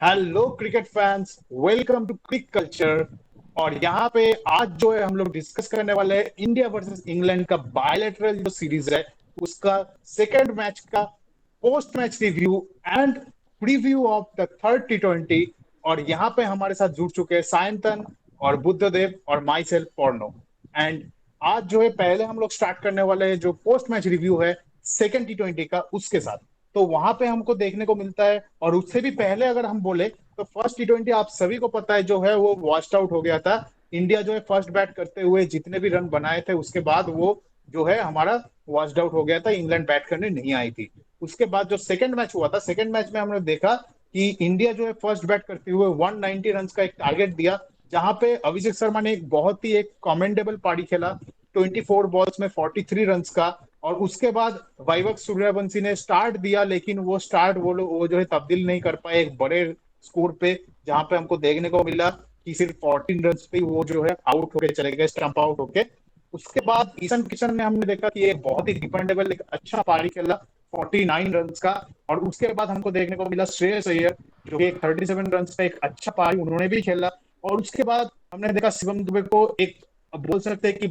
Hello cricket fans, welcome to cric culture. और यहाँ पे आज जो है हम लोग डिस्कस करने वाले हैं इंडिया वर्सेस इंग्लैंड का बायलैटरल जो सीरीज है उसका सेकंड मैच का post match review and preview of the third टी20। और यहाँ पे हमारे साथ जुड़ चुके हैं सायंतन और बुद्धदेव और माई सेल्फ पॉर्नो। एंड आज जो है पहले हम लोग स्टार्ट करने वाले हैं जो पोस्ट मैच रिव्यू है सेकंड टी20 का उसके साथ। तो वहां पे हमको देखने को मिलता है, और उससे भी पहले अगर हम बोले तो फर्स्ट टी20 आप सभी को पता है जो है वो वॉश्ड आउट हो गया था। इंडिया जो है फर्स्ट बैट करते हुए जितने भी रन बनाए थे उसके बाद वो जो है हमारा वॉश्ड आउट हो गया था, इंग्लैंड बैट करने नहीं आई थी। उसके बाद जो सेकंड मैच हुआ था, सेकंड मैच में हमने देखा कि इंडिया जो है फर्स्ट बैट करते हुए 190 रन का एक टारगेट दिया, जहां पे अभिषेक शर्मा ने एक बहुत ही एक कमेंडेबल पारी खेला, 24 बॉल्स में 43 रन का। और उसके बाद वैभव सूर्यवंशी ने स्टार्ट दिया, लेकिन वो स्टार्ट वो जो है तब्दील नहीं कर पाए एक बड़े स्कोर पे, जहां पे हमको देखने को मिला कि सिर्फ 14 रन पे वो जो है आउट होके चले गए, स्टंप आउट होके। उसके बाद ईशान किशन ने हमने देखा कि एक बहुत ही डिपेंडेबल एक अच्छा पारी खेला 49 रन का। और उसके बाद हमको देखने को मिला श्रेयस अय्यर जो कि एक 37 रन का एक अच्छा पारी उन्होंने भी खेला। और उसके बाद हमने देखा शिवम दुबे को एक बोल सकते हैं कि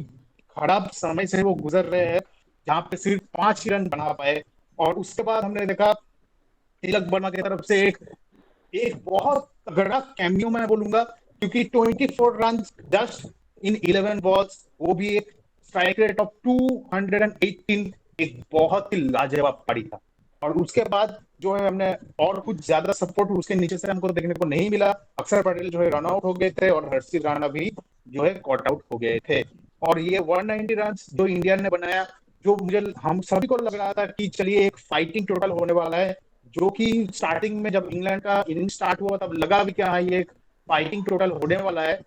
खराब समय से वो गुजर रहे हैं, जहां पे सिर्फ 5 ही रन बना पाए। और उसके बाद हमने देखा तिलक वर्मा की तरफ से एक एक बहुत तगड़ा कैमियो मैं बोलूंगा, क्योंकि 24 रन जस्ट इन 11 बॉल्स, वो भी एक स्ट्राइक रेट ऑफ 218, एक बहुत ही लाजवाब पारी था। और उसके बाद जो है हमने और कुछ ज्यादा सपोर्ट उसके नीचे से हमको देखने को नहीं मिला। अक्षर पटेल जो है रन आउट हो गए थे और हर्षित राणा भी जो है कॉट आउट हो गए थे। और ये 190 रन जो इंडिया ने बनाया, जो मुझे हम सभी को लग रहा था कि चलिए एक फाइटिंग टोटल होने वाला है, जो कि स्टार्टिंग में जब इंग्लैंड का इनिंग स्टार्ट हुआ तब लगा भी क्या है ये एक फाइटिंग टोटल होने वाला है।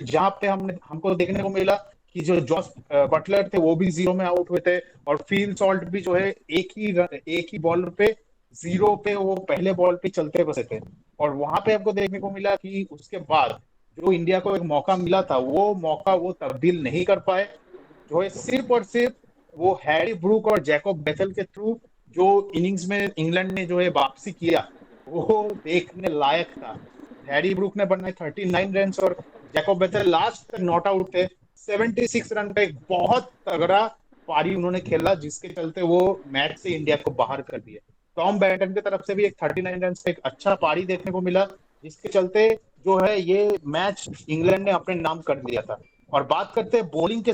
जहां पे हमने हमको देखने को मिला कि जो जॉस बटलर थे वो भी जीरो में आउट हुए थे, और फील सॉल्ट भी जो है एक ही बॉलर पे जीरो पे वो पहले बॉल पे चलते बसे थे। और वहां पे हमको देखने को मिला कि उसके बाद जो इंडिया को एक मौका मिला था वो मौका वो तब्दील नहीं कर पाए। जो है सिर्फ और सिर्फ वो हैरी ब्रूक और जैकब बेथल के थ्रू जो इनिंग्स में इंग्लैंड ने जो है वापसी किया वो देखने लायक था। हैरी ब्रूक ने बनाए 39 रन, और जैकब बेथल लास्ट तक नॉट आउट थे। 76 रन का एक बहुत तगड़ा पारी उन्होंने खेला, जिसके चलते वो मैच से इंडिया को बाहर कर दिए। टॉम बैटन की तरफ से भी एक 39 रन का एक अच्छा पारी देखने को मिला, जिसके चलते जो है ये मैच इंग्लैंड ने अपने नाम कर लिया था। और बात करते हैं बॉलिंग के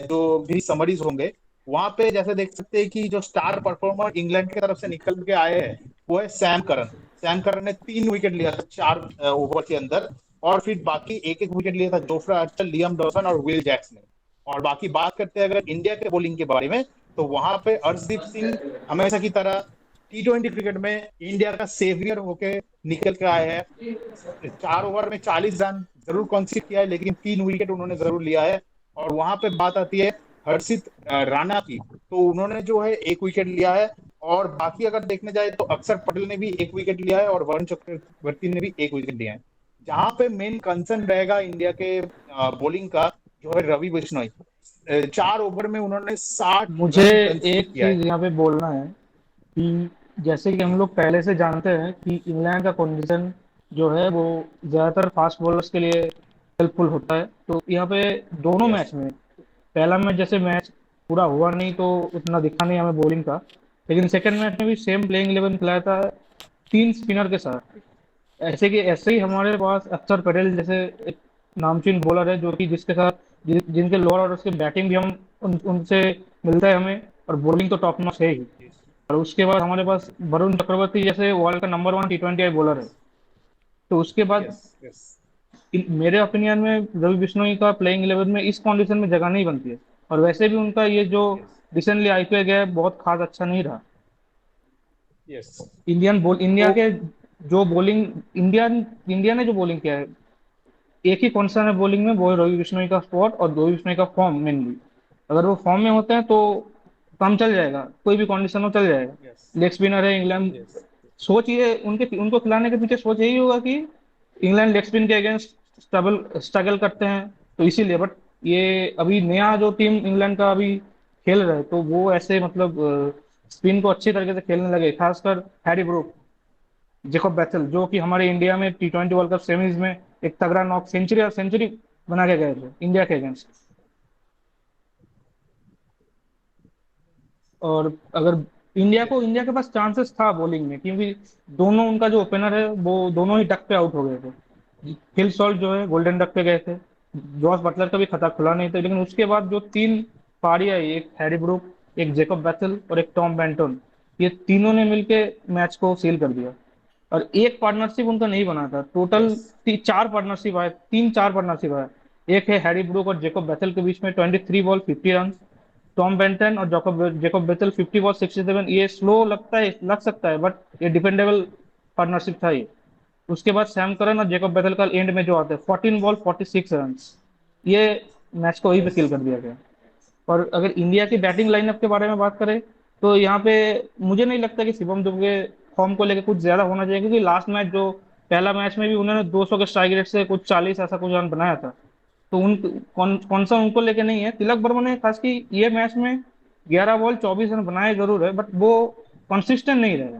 जो भी समरीज होंगे, वहां पे जैसे देख सकते हैं कि जो स्टार परफॉर्मर इंग्लैंड की तरफ से निकल के आए हैं वो है सैम करन। सैम करन ने 3 विकेट लिया था 4 ओवर के अंदर। और फिर बाकी एक एक विकेट लिया था जोफ्रा आर्चर, लियम डॉसन और विल जैक्स ने। और बाकी बात करते हैं अगर इंडिया के बॉलिंग के बारे में, तो वहां पे अर्शदीप सिंह हमेशा की तरह टी20 क्रिकेट में इंडिया का सेवियर होके निकल के आए हैं। 4 ओवर में 40 रन जरूर कॉन्सीड किया है, लेकिन 3 विकेट उन्होंने जरूर लिया है। और वहां पे बात आती है हर्षित राणा की, तो उन्होंने जो है 1 विकेट लिया है। और बाकी अगर देखने जाए तो अक्षर पटेल ने भी 1 विकेट लिया है और वरुण चक्रवर्ती ने भी 1 विकेट लिया है। जहां पे मेन कंसर्न रहेगा इंडिया के बॉलिंग का, जो है रवि बिश्नोई। 4 ओवर में उन्होंने 60 मुझे रन कंसीड एक किया है। चीज यहाँ पे बोलना है कि जैसे कि हम लोग पहले से जानते हैं कि इंग्लैंड का कंडीशन जो है वो ज्यादातर फास्ट बॉलर्स के लिए हेल्पफुल होता है। तो यहाँ पे दोनों यस, मैच में पहला मैच जैसे मैच पूरा हुआ नहीं तो उतना दिखा नहीं हमें बॉलिंग का, लेकिन सेकंड मैच में भी सेम प्लेइंग 11 खिलाया था 3 स्पिनर के साथ। ऐसे ही हमारे पास अक्षर पटेल जैसे एक नामचीन बॉलर है जो कि जिसके साथ जिनके लोअर और उसके बैटिंग भी हम उनसे मिलता है हमें, और बॉलिंग तो टॉप नॉच है ही। यस, और उसके बाद हमारे पास वरुण चक्रवर्ती जैसे वर्ल्ड का नंबर 1 T20 बॉलर है। तो उसके बाद यस, यस, मेरे ओपिनियन में रवि बिश्नोई का प्लेइंग 11 में इस कंडीशन में जगह नहीं बनती है। और वैसे भी उनका ये जो यस, रिसेंटली आईपीएल गया है बहुत खास अच्छा नहीं रहा। यस। इंडिया तो के जो बॉलिंग इंडिया ने जो बॉलिंग किया है, एक ही कॉन्सर्न है बॉलिंग में, वो है रवि बिश्नोई का स्पॉट और रवि बिश्नोई का फॉर्म मेनली। अगर वो फॉर्म में होते हैं तो काम चल जाएगा, कोई भी कंडीशन हो चल जाएगा। यस, लेग स्पिनर है इंग्लैंड। यस, सोच ये उनके उनको खिलाने के पीछे सोच यही होगा कि इंग्लैंड लेग स्पिन के अगेंस्ट स्ट्रगल स्ट्रगल करते हैं, तो इसीलिए। बट ये अभी नया जो टीम इंग्लैंड का अभी खेल रहा है तो वो ऐसे मतलब स्पिन को अच्छी तरीके से खेलने लगे, खासकर हैरी ब्रूक। जेकोब बैथल, जो कि हमारे इंडिया में T20 वर्ल्ड कप सेमीज में एक तगड़ा नॉक सेंचुरी सेंचुरी बना के गए थे इंडिया के अगेंस्ट। और अगर इंडिया के पास चांसेस था बॉलिंग में, क्योंकि दोनों उनका जो ओपनर है वो दोनों ही डक पे आउट हो गए थे। फिल सॉल्ट जो है गोल्डन डक पे गए थे, जॉस बटलर का भी खता खुला नहीं था, लेकिन उसके बाद जो तीन पारी आई, एक हैरी ब्रूक, एक जेकब बैथल और एक टॉम बेंटन, ये तीनों ने मिलके मैच को सील कर दिया। और एक पार्टनरशिप उनका नहीं बना था, टोटल यस। चार पार्टनरशिप आए, तीन चार पार्टनरशिप आए। एक है हैरी ब्रूक और जेकब बैथल के बीच में 23 बॉल 50 रन। टॉम बेंटन और जॉकब जेकब बेथल 50 बॉल 67। ये स्लो लगता है, लग सकता है, बट ये डिपेंडेबल पार्टनरशिप था ये। उसके बाद सैम करन और जेकब बेथल का एंड में जो आते हैं 14 बॉल 46 रन, ये मैच को वहीं पे यस। किल कर दिया गया। और अगर इंडिया की यस। बैटिंग लाइनअप के बारे में बात करें, तो यहाँ पे मुझे नहीं लगता कि शिवम दुबे फॉर्म को लेकर कुछ ज्यादा होना चाहिए, क्योंकि लास्ट मैच जो पहला मैच में भी उन्होंने 200 के स्ट्राइक रेट से कुछ 40 ऐसा कुछ रन बनाया था। तो कौन सा उनको लेके नहीं है। तिलक वर्मा ने खास की ये मैच में 11 बॉल 24 रन बनाए जरूर है, बट वो कंसिस्टेंट नहीं रहे।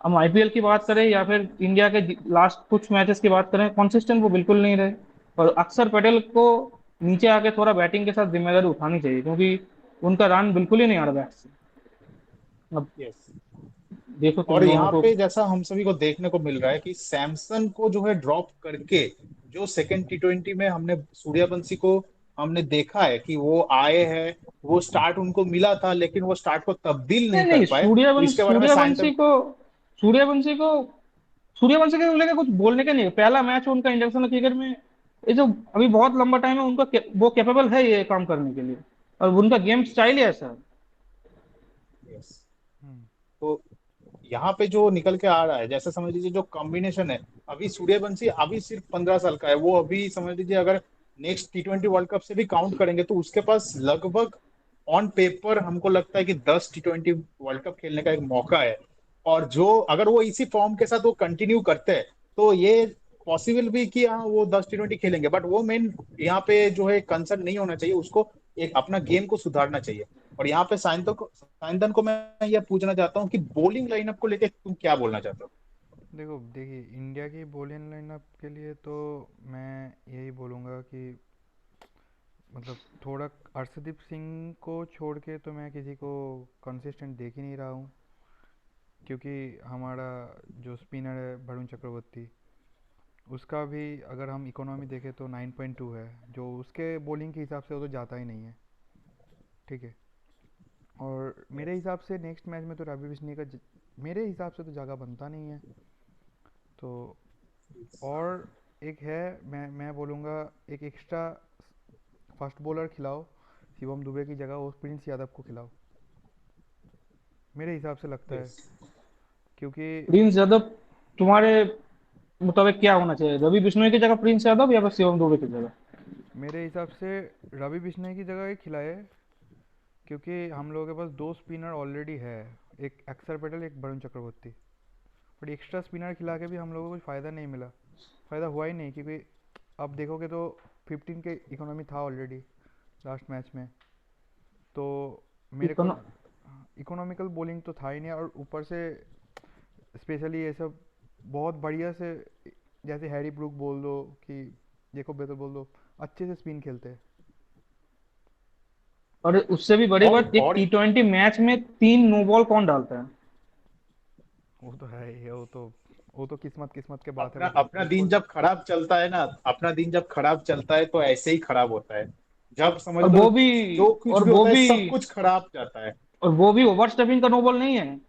हम आईपीएल की बात करें या फिर इंडिया के लास्ट कुछ मैचेस की बात करें, कंसिस्टेंट वो बिल्कुल नहीं रहे। और अक्षर पटेल को नीचे आके थोड़ा बैटिंग के साथ जिम्मेदारी उठानी चाहिए, क्योंकि उनका रन बिल्कुल ही नहीं आ रहा बैट से। अब यस। देखो और तुम दोनों यहाँ को। पे जैसा हम सभी को देखने को मिल रहा है कि सैमसन को जो है ड्रॉप करके जो सेकंड T20 में हमने सूर्यवंशी को हमने देखा है कि वो आए हैं, वो स्टार्ट उनको मिला था लेकिन वो स्टार्ट को तब्दील नहीं नहीं कर नहीं, पाए, तो इसके बारे में सायंतन। सूर्यवंशी को सूर्यवंशी के लेकर कुछ बोलने का नहीं है। पहला मैच है उनका इंटरनेशनल क्रिकेट में, ये जो अभी बहुत लंबा टाइम है उनका, वो कैपेबल है ये काम करने के लिए, और उनका गेम स्टाइल ही ऐसा है। यस। हम्म। तो यहाँ पे जो निकल के आ रहा है, जैसे समझ लीजिए जो कॉम्बिनेशन है, अभी सूर्यवंशी अभी सिर्फ 15 साल का है, वो अभी समझ लीजिए अगर नेक्स्ट T20 वर्ल्ड कप से भी काउंट करेंगे तो उसके पास लगभग ऑन पेपर हमको लगता है कि 10 T20 वर्ल्ड कप खेलने का एक मौका है। और जो अगर वो इसी फॉर्म के साथ वो कंटिन्यू करते हैं तो ये पॉसिबल भी कि हाँ वो 10 T20 खेलेंगे, बट वो मेन यहाँ पे जो है कंसर्न नहीं होना चाहिए उसको, एक अपना गेम को सुधारना चाहिए। और यहाँ पे साइंदन को मैं ये पूछना चाहता हूँ कि बॉलिंग लाइनअप को लेके तुम क्या बोलना चाहते हो? देखिए इंडिया की बॉलिंग लाइनअप के लिए तो मैं यही बोलूँगा कि मतलब थोड़ा अर्शदीप सिंह को छोड़ के तो मैं किसी को कंसिस्टेंट देख ही नहीं रहा हूँ, क्योंकि हमारा जो स्पिनर है वरुण चक्रवर्ती, उसका भी अगर हम इकोनॉमी देखें तो 9.2 है, जो उसके बॉलिंग के हिसाब से वो तो जाता ही नहीं है। ठीक है। और मेरे हिसाब से नेक्स्ट मैच में तो रवि बिश्नोई का मेरे हिसाब से तो जगह बनता नहीं है। तो और एक है, मैं बोलूँगा एक एक्स्ट्रा फास्ट बॉलर खिलाओ शिवम दुबे की जगह, वो प्रिंस यादव को खिलाओ, मेरे हिसाब से लगता है। यस। क्योंकि प्रिंस यादव तुम्हारे मुताबिक क्या होना चाहिए, रवि बिश्नोई की जगह प्रिंस यादव या फिर शिवम दुबे की जगह? मेरे हिसाब से रवि बिश्नोई की जगह ही खिलाए, क्योंकि हम लोगों के पास दो स्पिनर ऑलरेडी है, एक अक्षर पटेल एक Varun Chakravarthy. But extra spinner खिला के भी हम लोगों को कुछ फ़ायदा नहीं मिला, फ़ायदा हुआ ही नहीं, क्योंकि अब देखोगे तो 15 के इकोनॉमी था ऑलरेडी लास्ट मैच में। तो मेरे को इकोनो इकोनॉमिकल बॉलिंग तो था ही नहीं, और ऊपर से स्पेशली ये सब बहुत बढ़िया से, जैसे हैरी ब्रूक बोल दो कि जेकोब बेथल बोल दो, अच्छे से स्पिन खेलते हैं। और उससे भी बड़ी बात, एक और T20 मैच में 3 नो बॉल कौन डालता है? वो तो है ही है, वो तो किस्मत किस्मत के बात है, अपना बट अपना दिन उसको जब खराब चलता है ना, अपना दिन जब खराब चलता है तो ऐसे ही खराब होता है, जब समझ और लो वो भी जो कुछ और भी वो होता है भी सब कुछ खराब जाता है। और वो भी ओवर स्टेपिंग का नो बॉल नहीं है,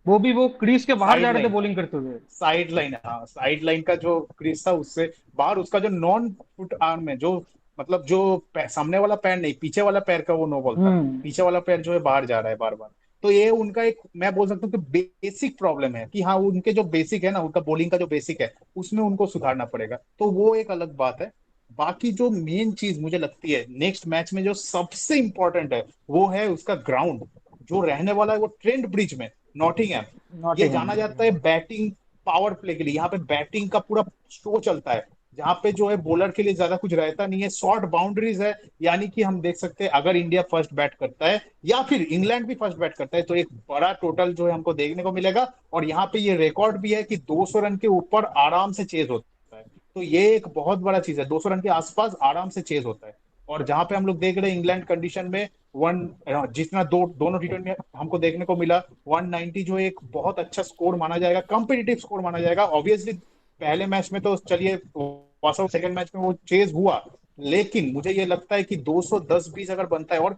वो क्रीज के बाहर जा साइड रहे थे लाइन, बॉलिंग करते हुए। साइड लाइन, हाँ साइड लाइन का जो क्रीज था उससे बाहर, उसका जो नॉन फुट आर्म है, जो मतलब जो सामने वाला पैर नहीं, पीछे वाला पैर का वो नो बॉल था, हम्म। पीछे वाला पैर जो है बाहर जा रहा है बार बार। तो ये उनका एक, मैं बोल सकता हूँ कि बेसिक प्रॉब्लम है कि हाँ उनके जो बेसिक है ना, उनका बॉलिंग का जो बेसिक है उसमें उनको सुधारना पड़ेगा, तो वो एक अलग बात है। बाकी जो मेन चीज मुझे लगती है नेक्स्ट मैच में जो सबसे इंपॉर्टेंट है वो है उसका ग्राउंड जो रहने वाला है, वो ट्रेंट ब्रिज में, नॉटिंघम। ये नॉटिंघम। जाना जाता है बैटिंग पावर प्ले के लिए, यहाँ पे बैटिंग का पूरा शो चलता है। जहाँ पे जो है बॉलर के लिए ज्यादा कुछ रहता नहीं है, शॉर्ट बाउंड्रीज है। यानी कि हम देख सकते हैं अगर इंडिया फर्स्ट बैट करता है या फिर इंग्लैंड भी फर्स्ट बैट करता है तो एक बड़ा टोटल जो है हमको देखने को मिलेगा। और यहाँ पे ये रिकॉर्ड भी है कि 200 रन के ऊपर आराम से चेज होता है। तो ये एक बहुत बड़ा चीज है, 200 रन के आसपास आराम से चेज होता है। और जहां पे हम लोग देख रहे हैं इंग्लैंड कंडीशन में वन, जितना दोनों टी20 हमको देखने को मिला, 190 जो एक बहुत अच्छा स्कोर माना जाएगा, कॉम्पिटिटिव स्कोर माना जाएगा। ऑब्वियसली पहले मैच में तो चलिए वॉस आउट, सेकंड मैच में वो चेज हुआ, लेकिन मुझे ये लगता है कि 210-20 अगर बनता है, और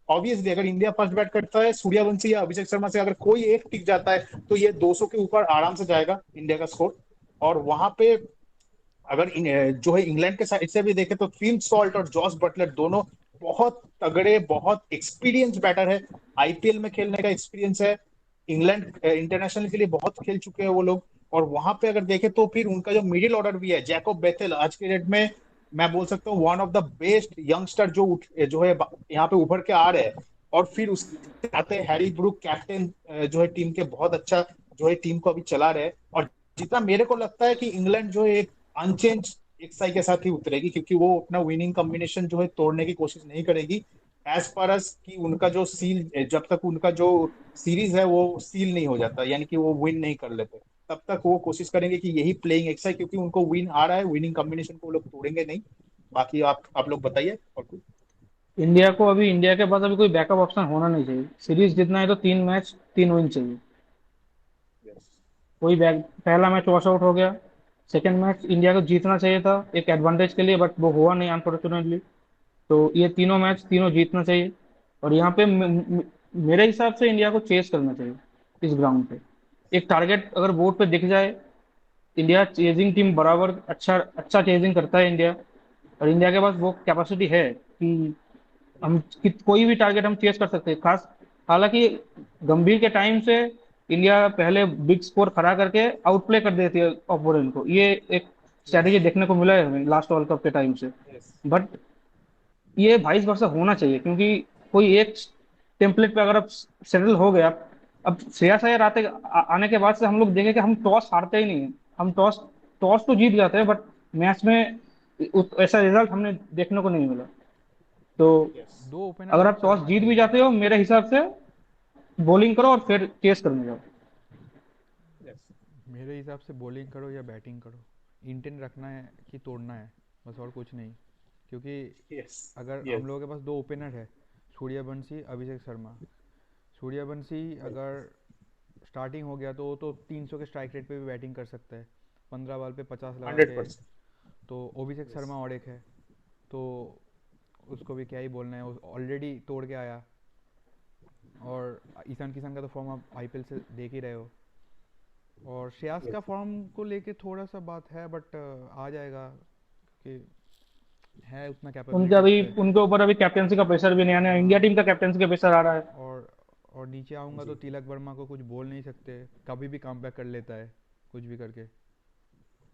ऑब्वियसली अगर इंडिया फर्स्ट बैट करता है, सूर्यवंशी या अभिषेक शर्मा से अगर कोई एक टिक जाता है तो ये 200 के ऊपर आराम से जाएगा इंडिया का स्कोर। और वहां पे अगर जो है इंग्लैंड के साइड से भी देखें तो फिल सॉल्ट और जॉस बटलर दोनों बहुत तगड़े, बहुत एक्सपीरियंस बैटर है, आईपीएल में खेलने का एक्सपीरियंस है, इंग्लैंड इंटरनेशनल के लिए बहुत खेल चुके हैं वो लोग। और वहां पे अगर देखें तो फिर उनका जो मिडिल ऑर्डर भी है, जैकोब बेथेल आज के डेट में मैं बोल सकता हूँ one of the best youngster जो है यहाँ पे उभर के आ रहे हैं। और फिर उसके आते हैं हैरी ब्रूक, कैप्टन जो है टीम के, बहुत अच्छा जो है टीम को अभी चला रहे हैं। और जितना मेरे को लगता है कि इंग्लैंड जो है एक अनचेंज एक साई के साथ ही उतरेगी, क्योंकि वो अपना विनिंग कॉम्बिनेशन जो है तोड़ने की कोशिश नहीं करेगी। एज फार एज कि उनका जो सील, जब तक उनका जो सीरीज है वो सील नहीं हो जाता, यानी कि वो विन नहीं कर लेते, तब तक वो कोशिश करेंगे कि यही प्लेइंग एक्सरसाइज, क्योंकि उनको विन आ रहा है, विनिंग कॉम्बिनेशन को वो लोग तोड़ेंगे नहीं। बाकी आप लोग बताइए और कुछ। इंडिया को अभी, इंडिया के पास अभी कोई बैकअप ऑप्शन होना नहीं चाहिए। सीरीज जीतना है तो 3 मैच 3 विन चाहिए। यस। कोई बैक, पहला मैच वॉश आउट हो गया, सेकंड मैच इंडिया को जीतना चाहिए था एक एडवांटेज के लिए, बट वो हुआ नहीं अनफॉर्चुनेटली। तो ये तीनों मैच तीनों जीतना चाहिए। और यहाँ पे मेरे हिसाब से इंडिया को चेस करना चाहिए इस ग्राउंड पे। एक टारगेट अगर बोर्ड पे दिख जाए, इंडिया चेजिंग टीम बराबर, अच्छा अच्छा चेजिंग करता है इंडिया। और इंडिया के पास वो कैपेसिटी है कि कोई भी टारगेट हम चेस कर सकते हैं। खास, हालांकि गंभीर के टाइम से इंडिया पहले बिग स्कोर खड़ा करके आउटप्ले कर देती है ओपोनेंट को, ये एक यस। स्ट्रेटेजी देखने को मिला है हमें लास्ट वर्ल्ड कप के टाइम से। यस। बट ये वाइस वर्सा होना चाहिए, क्योंकि कोई एक टेम्पलेट पे अगर आप सेटल हो गया। अब श्रेयस अय्यर आने के बाद से हम लोग देखें कि हम टॉस हारते ही नहीं है। हम टॉस टॉस तो जीत जाते हैं, बट मैच में ऐसा रिजल्ट हमने देखने को नहीं मिला। तो यस। दो ओपनर अगर आप अच्छा टॉस होना जीत भी चाहिए। जाते हो, मेरे हिसाब से बॉलिंग करो और फिर चेस करने जाओ। यस। मेरे हिसाब से बॉलिंग करो या बैटिंग करो, इंटेंट रखना है कि तोड़ना है, बस और कुछ नहीं। क्योंकि यस। अगर हम यस। लोगों के पास दो ओपनर है, सूर्यवंशी अभिषेक शर्मा। सूर्यवंशी अगर स्टार्टिंग हो गया तो वो तो 300 के स्ट्राइक रेट पे भी बैटिंग कर सकता है, 15 बॉल पे 50 लगा हंड्रेड के। परसेंट तो अभिषेक यस। शर्मा और एक है, तो उसको भी क्या ही बोलना है, ऑलरेडी तोड़ के आया। और ईशान किशन का तो फॉर्म आप आईपीएल से देख ही रहे हो। और श्रेयस का यस। फॉर्म को लेके थोड़ा सा बात है, बट आ जाएगा, क्योंकि है उतना उनका कैपेबिलिटी उस भी, पर। उनके ऊपर अभी कैप्टंसी का प्रेशर भी नहीं आना है, इंडिया हाँ। टीम का कैप्टंसी का प्रेशर आ रहा है। और और नीचे आऊँगा तो जी। तिलक वर्मा को कुछ बोल नहीं सकते, कभी भी कम बैक कर लेता है, कुछ भी करके।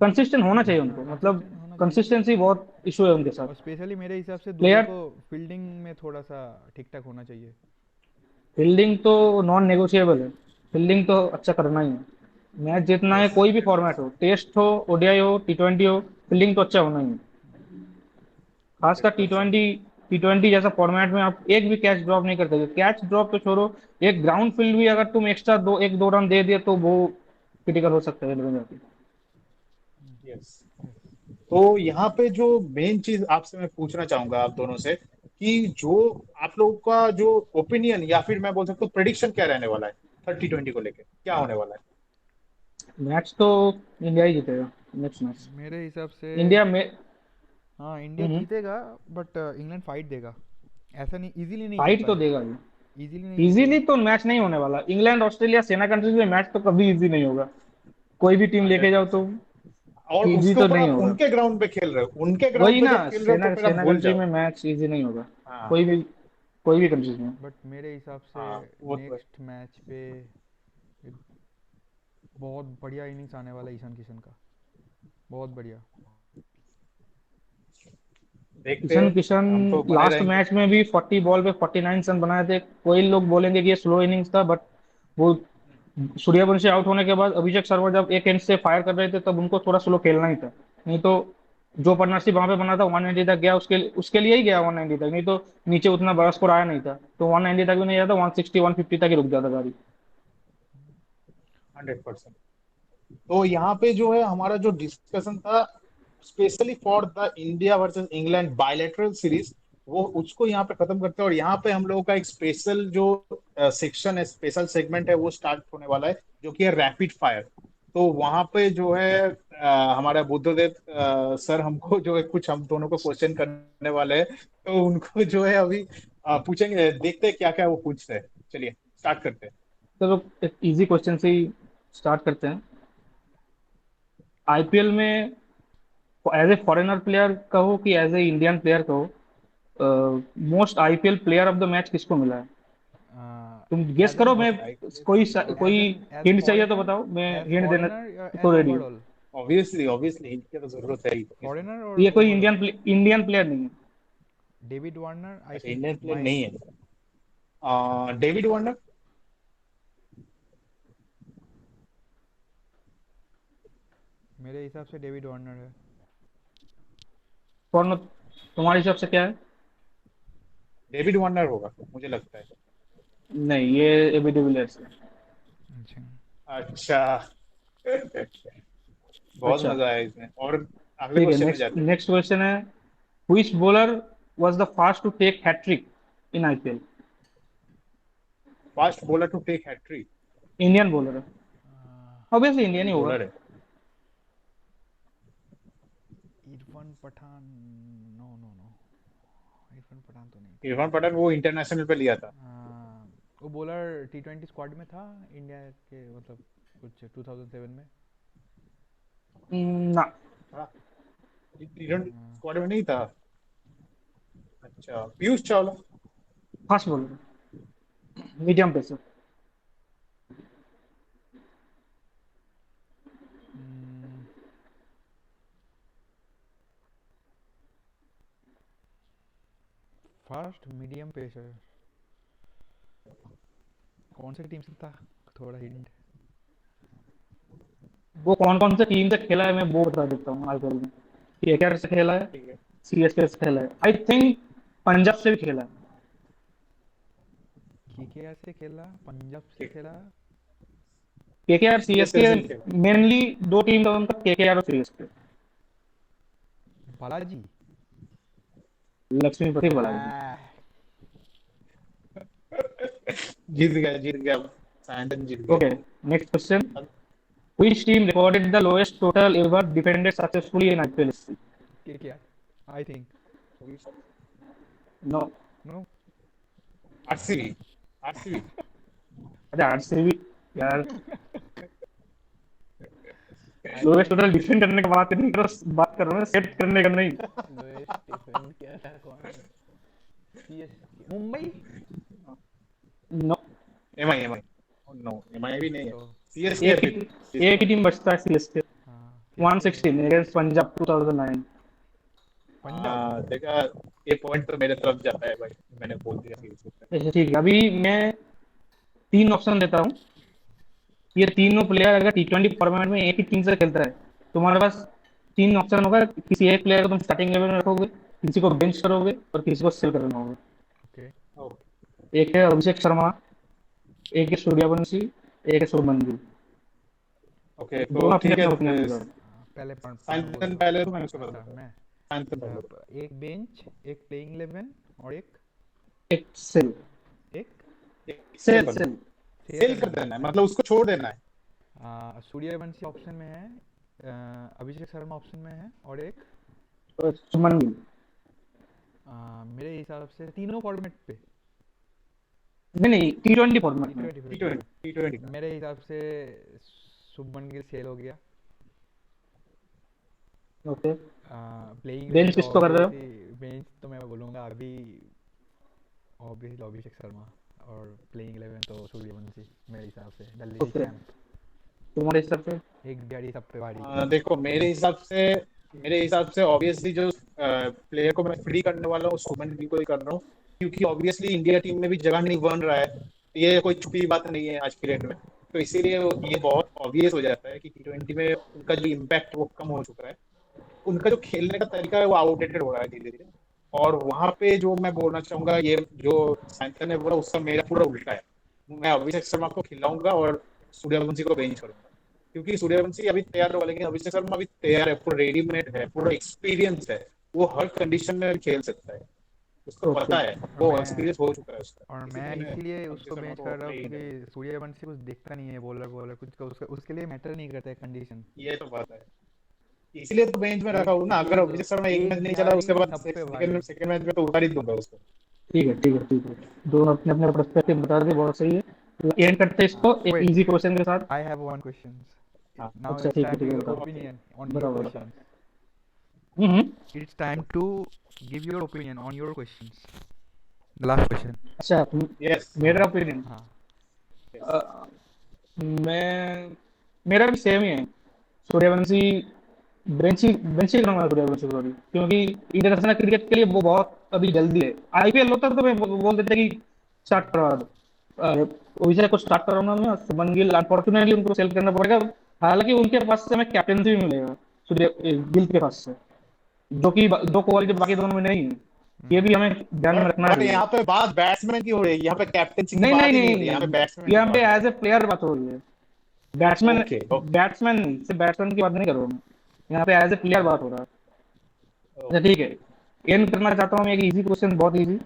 कंसिस्टेंट होना चाहिए हाँ, उनको, मतलब कंसिस्टेंट होना चाहिए। कंसिस्टेंसी बहुत इशू है उनके साथ। और स्पेशली मेरे हिसाब से दुबे प्लेयर, को फील्डिंग में थोड़ा सा ठीक ठाक होना चाहिए। फील्डिंग तो नॉन नेगोशिएबल है। फील्डिंग तो अच्छा करना ही है। मैच जीतना है, यस। कोई भी फॉर्मेट हो, टेस्ट हो, ओडीआई हो, टी20 हो, फील्डिंग तो अच्छा होना ही है। खासकर hundred T percent twenty T twenty जैसा फॉर्मेट में आप एक भी कैच ड्रॉप नहीं कर सकते। कैच ड्रॉप तो छोड़ो, एक ग्राउंड फील्ड भी अगर तुम एक्स्ट्रा एक दो रन दे दिए तो वो क्रिटिकल हो सकता है इलेवन जाके। यस। तो यहाँ पे जो मेन चीज आपसे मैं पूछना चाहूंगा आप दोनों से, कि जो आप लोगों का जो ओपिनियन या फिर मैं बोल सकता हूँ प्रेडिक्शन क्या रहने वाला है 30-20 को लेके, क्या होने वाला मैच तो इंडिया ही जीतेगा नेक्स्ट मैच। मेरे हिसाब से इंडिया में हाँ, इंडिया जीतेगा, बट इंग्लैंड फाइट देगा। ऐसा नहीं, इजीली नहीं जीत फाइट तो पाएगा। देगा ही। इजीली नहीं इजीली जीतेगा। तो मैच नहीं होने वाला। इंग्लैंड ऑस्ट्रेलिया सेना कंट्रीज में मैच तो कभी इजी नहीं होगा। कोई भी टीम है? लेके जाओ तो 100%। और इजी उसके तो ऊपर नहीं आप होगा। उनके ग्राउंड पे खेल रहे हो, उनके ग्राउंड वही पे ना, जब खेल रहे हो तो सेना फिर आप सेना भूल कंट्री जाओ। में मैच इजी नहीं होगा। हाँ। कोई भी कोई भी कंट्रीज में। बट मेरे हिसाब से हाँ वो तो है। नेक्स्ट मैच पे एक बहुत बढ़िया इनिंग्स आने वाला है ईशान किशन का, बहुत बढ़िया। देखते ईशान हैं। किशन हम तो बने लास्ट रहेंगे। मैच में भी 40 बॉल पे 49 रन बनाए थे। कोई लोग बोलेंगे कि ये स्लो इनिंग्स था, बट वो सूर्यवंशी आउट होने के बाद अभिषेक शर्मा जब एक एंड से फायर कर रहे थे तब उनको थोड़ा स्लो खेलना ही था। नहीं तो जो पार्टनरशिप वहां पे बना था 190 तक गया, उसके उसके लिए ही गया 190 तक, नहीं तो नीचे उतना बड़ा स्कोर आया नहीं था, तो 190 तक भी नहीं जाता, 160 150 तक ही रुक जाता गाड़ी। 100%। तो यहाँ पे जो है हमारा जो डिस्कशन था specially for the India versus England bilateral series, वो उसको यहाँ पे खत्म करते हैं, और यहाँ पे हम लोगों का एक स्पेशल जो सेक्शन है, स्पेशल सेगमेंट है, वो स्टार्ट होने वाला है, जो कि है रैपिड फायर। तो वहां पे जो है हमारा बुद्धदेव सर हमको जो है कुछ हम दोनों को क्वेश्चन करने वाले हैं, तो उनको जो है अभी पूछेंगे, देखते हैं क्या क्या वो पूछते हैं। चलिए स्टार्ट करते हैं। चलो एक इजी क्वेश्चन से ही स्टार्ट करते हैं। आईपीएल में एज ए फॉरेनर प्लेयर कहो कि एज ए इंडियन प्लेयर कहो, most IPL player of the match किसको मिला है? तुम गेस एज करो, एन मैं मोस्ट एज कोई एन एज हिंट चाहिए तो फॉरेनर, बताओ, मैं एज हिंट देने फॉरेनर या को एज रेडी हूँ। ओवरऑल? ऑब्वियसली ऑब्वियसली इनकी तो जरूरत है ही इसमें। फॉरेनर और ये कोई ओवरऑल? इंडियन प्लेयर नहीं है। डेविड वार्नर आई अच्छा थिंक इंडियन प्लेयर माई। नहीं है, डेविड वार्नर। मेरे हिसाब से डेविड वार्नर है। कौन? तुम्हारे हिसाब से क्या है? डेविड वार्नर होगा मुझे लगता है। नहीं, ये एबी डिविलियर्स है। अच्छा। अच्छा। बहुत अच्छा मजा आया इसमें। और अगले ठीक है, क्वेश्चन में नेक्स्ट जाते हैं। नेक्स्ट क्वेश्चन है, which bowler was the first to take hattrick in IPL? Fast bowler to take hattrick. Indian bowler है, ऑब्वियसली इंडियन ही इंडियन होगा। बॉलर है। Irfan Pathan? No no no, Irfan Pathan तो नहीं था। इरफान पठान वो इंटरनेशनल पे लिया था। वो बॉलर T20 स्क्वाड में था इंडिया के, मतलब कुछ 2007 में। ना। हाँ, स्क्वाड में नहीं था। अच्छा Piyush Chawla. Fast bowler, medium pacer. Fast medium pacer, कौन सी टीम से था? थोड़ा हिंट। वो कौन कौन से टीम से खेला है मैं वो बता देता हूँ। आईपीएल में केकेआर से खेला है, ठीक है। सीएसके से खेला है, आई थिंक पंजाब से भी खेला है। KKR से खेला, पंजाब से ठीक। खेला। केकेआर सीएसके सीएसके, से भी खेला। मेनली दो टीम का उनका, केकेआर और सीएसके। बालाजी। लक्ष्मीपति बालाजी। जीत गया सैंटन जीत गया। Okay, next question, which team recorded the lowest total ever defended successfully in IPL history? KKR I think. No. No. RCB. RCB. अरे आरसीबी यार, I lowest think total defend करने की बात नहीं करो, बात कर रहा हूँ सेट करने का नहीं। लोएस्ट डिफेंड किया था कौन? CSK, Mumbai. No. MI MI. No MI भी नहीं है। तो सीएसके है फिर। एक ही टीम बचता है सीएसके, हाँ, 116 अगेंस्ट पंजाब 2009। पंजाब। देखा, ये पॉइंट तो मेरे तरफ जाता है भाई, मैंने बोल दिया सीएसके। अच्छा ठीक है, अभी मैं तीन ऑप्शन देता हूँ। ये तीनों प्लेयर अगर T20 फॉर्मेट में एक ही टीम से खेलता है, तुम्हारे पास तीन ऑप्शन होगा, किसी एक प्लेयर को तुम स्टार्टिंग लेवल में रखोगे, किसी को बेंच करोगे और किसी को सेल करना होगा। ओके। एक है अभिषेक शर्मा, एक है सूर्यवंशी, एक है शुभमन गिल। ओके तो दोनों अपने ठीक अपने है। ओपिनियन दो। पहले बोल सैंटन दो। पहले तो मैं उसको अच्छा बताता हूँ। मैं। सैंटन पहले। एक बेंच, एक प्लेइंग 11 और एक एक सेल। एक सेल सेल सेल। सेल कर करना देना है, मतलब उसको छोड़ देना है। है। सूर्यवंशी ऑप्शन में है, अभिषेक शर्मा ऑप्शन में है और एक और शुभमन गिल। मेरे हिसाब से तीनों फॉर्मेट पे। नहीं नहीं, T20 फॉर्मेट में। T20 T20 मेरे हिसाब से शुभमन गिल सेल हो गया। ओके, प्लेइंग बेंच किसको कर रहे हो? बेंच तो मैं बोलूँगा अभी ऑब्वियसली अभिषेक शर्मा, और प्लेइंग 11 तो सूर्यवंशी मेरे हिसाब से, दिल्ली ओके, चैंप। तुम्हारे हिसाब से? एक गाड़ी सब पे भारी। देखो मेरे हिसाब से ऑब्वियसली जो प्लेयर को मैं फ्री करने वाला हूँ शुभमन गिल को ही कर रहा हूँ, क्योंकि ऑब्वियसली इंडिया टीम में भी जगह नहीं बन रहा है। ये कोई छुपी बात नहीं है आज के डेट में। तो इसीलिए ये बहुत ऑब्वियस हो जाता है कि T20 में उनका जो इम्पैक्ट वो कम हो चुका है। उनका जो खेलने का तरीका है वो आउटडेटेड हो रहा है धीरे धीरे। और वहां पे जो मैं बोलना चाहूंगा, ये जो सैंथन ने बोला उसका मेरा पूरा उल्टा है। मैं अभिषेक शर्मा को खिलाऊंगा और सूर्यवंशी को बेंच करूंगा, क्योंकि सूर्यवंशी अभी तैयार होगा, लेकिन अभिषेक शर्मा अभी तैयार है, पूरा रेडीमेड है, पूरा एक्सपीरियंस है। वो हर कंडीशन में खेल सकता है, उसको ओके। पता है, और वो मैं एक्सपीरियंस हो चुका है उसका। और मैं इसीलिए मैं इसीलिए अभिषेक उसको शर्मा बेंच को कर रहा हूँ प्ले ही नहीं क्योंकि सूर्यवंशी कुछ दिखता नहीं है, बॉलर बॉलर कुछ का उसके लिए मैटर नहीं करता है कंडीशन। ये तो बात है, इसीलिए तो बेंच में रखा एक हूँ ना। अगर वही तो, अभिषेक शर्मा एक मैच एक नहीं चला, दिहाड़ी उसके बाद सब पे भारी। सेकंड मैच में तो उतार ही दूंगा उसको। ठीक है, ठीक है, ठीक है। दोनों अपने अपने पर्सपेक्टिव बता दिए, बहुत सही है। एंड करते हैं हाँ इसको एक वेट, इजी क्वेश्चन के साथ। I have one question. हाँ, नाउ अच्छा, इट्स ठीक है, टाइम टू ठीक है, गिव योर बताओ। ओपिनियन ऑन योर बताओ, बताओ। Questions. Hmm. It's time to give your opinion on your questions. The last question. अच्छा, यस मेरा हाँ ओपिनियन। हाँ। मैं मेरा भी सेम ही है। सूर्यवंशी बेंच ही करूंगा सूर्यवंशी को अभी, क्योंकि इंटरनेशनल क्रिकेट के लिए वो बहुत अभी जल्दी है। आईपीएल होता तो मैं बोल देते कि स्टार्ट करवा दो। वैसे कुछ स्टार्ट कराऊंगा मैं। शुभमन गिल अनफॉर्चुनेटली उनको सेल करना पड़ेगा। हालांकि उनके पास से हमें कैप्टनसी भी मिलेगा, गिल के पास से, जो कि दो क्वालिटी बाकी दोनों में नहीं है। ये हम्म। भी हमें ध्यान में रखना बट चाहिए। यहाँ पे बात बैट्समैन की हो रही है, यहाँ पे कैप्टनसी की नहीं, नहीं, बात ही नहीं नहीं, हो रही, यहाँ पे नहीं, बैट्समैन की यहाँ पे बात हो एज ए प्लेयर बात हो रही है। रही है। Batsman, okay okay. बैट्समैन नहीं, सिर्फ बैट्समैन की बात नहीं कर रहा हूँ मैं। यहाँ पे एज ए प्लेयर बात हो रहा है। अच्छा, ओके। ठीक है। एंड करना चाहता हूँ मैं एक इजी क्वेश्चन, बहुत easy.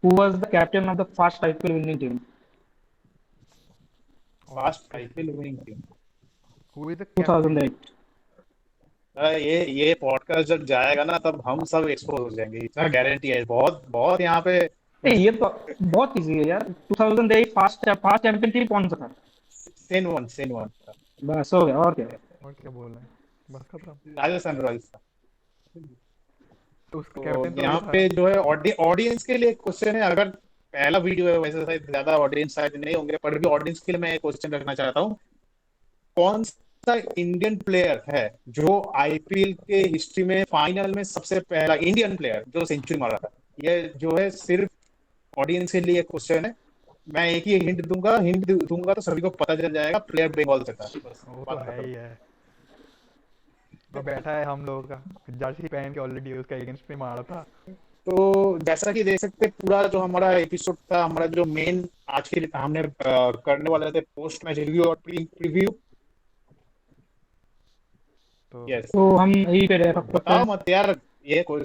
Who was the captain of the first IPL winning team fast Okay. IPL winning team. Who is the captain? 2008? ये पॉडकास्ट जब जाएगा ना, तब हम सब एक्सपोज हो जाएंगे, इतना गारंटी है। बहुत बहुत यहाँ पे ये तो बहुत इजी है यार। 2008 फास्ट फास्ट चैंपियन टीम कौन सा था? सेन वन था। बस हो गया, और क्या। और क्या बोल रहे हैं, बस खत्म। राजस्थान रॉयल्स था। तो उसका तो कैप्टन तो वही यहाँ था। पे जो है ऑडियंस के लिए क्वेश्चन है। अगर पहला वीडियो है, वैसे शायद ज्यादा ऑडियंस शायद नहीं होंगे, पर भी ऑडियंस के लिए मैं क्वेश्चन रखना चाहता हूँ। कौन सा इंडियन प्लेयर है जो आईपीएल के हिस्ट्री में फाइनल में सबसे पहला इंडियन प्लेयर जो सेंचुरी मारा था? ये जो है सिर्फ ऑडियंस के लिए क्वेश्चन है। मैं एक ही हिंट दूंगा तो सभी को पता चल जाएगा। प्लेयर बंगाल से था, बस वो तो बात है खत्म। ही है। और बैठा है हम लोगों का जर्सी पहन के, ऑलरेडी उसका अगेंस्ट में मारा था। तो जैसा कि देख सकते हैं, पूरा जो हमारा एपिसोड था, हमारा जो मेन आज के हमने करने वाले थे पोस्ट मैच रिव्यू और प्रीव्यू। तो यस। तो हम यही पे रैप तो अप करते बताओ हैं। मत यार, ये कोई।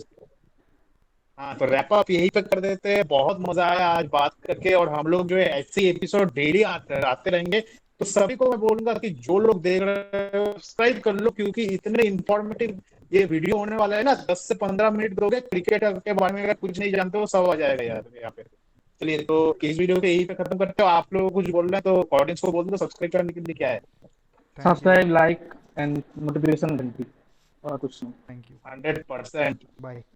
हाँ, तो रैप अप यहीं पे कर देते हैं। बहुत मजा आया आज बात करके, और हम लोग जो है ऐसे एपिसोड डेली आते रहेंगे। तो सभी को मैं बोलूंगा कि जो लोग देख रहे हो सब्सक्राइब कर लो, क्योंकि इतने इंफॉर्मेटिव ये वीडियो होने वाला है ना। 10 से 15 मिनट दोगे, क्रिकेट के बारे में अगर कुछ नहीं जानते हो सब आ जाएगा यार यहाँ पे। चलिए, तो इस वीडियो को यहीं पे खत्म करते हो। आप लोग कुछ बोल रहे हैं तो ऑडियंस को बोल दो सब्सक्राइब करने के लिए क्या है। Thank you. Subscribe, like and notification घंटी, और कुछ नहीं। Thank you. 100%। बाय।